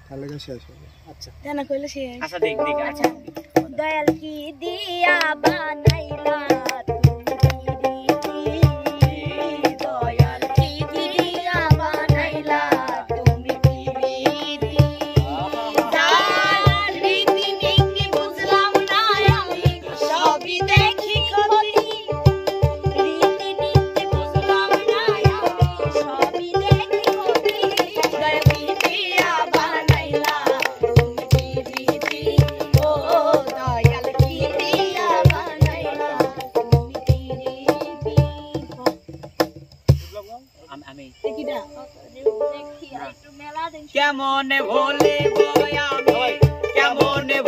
তাহলে শেষ হবে। আচ্ছা জানা কইলে শেষ। আচ্ছা দেখ দেখ আচ্ছা দয়াল কি দিয়া বানাইলা তুমি প্রীতি, দয়াল কি দিয়া বানাইলা তুমি প্রীতি। যার রীতি নীতি বুঝলাম না আমি, সবই দেখি ক্ষতি। রীতি নীতি বুঝলাম না আমি, সবই দেখি ক্ষতি। দয়াল কি দিয়া বানাইলা তুমি প্রীতি, ও দয়াল কি দিয়া বানাইলা তুমি প্রীতি। আমি দেখিটা দেখি আর একটু মেলা দেখি। কেমন ভুলিব আমি কেমন ভুলিব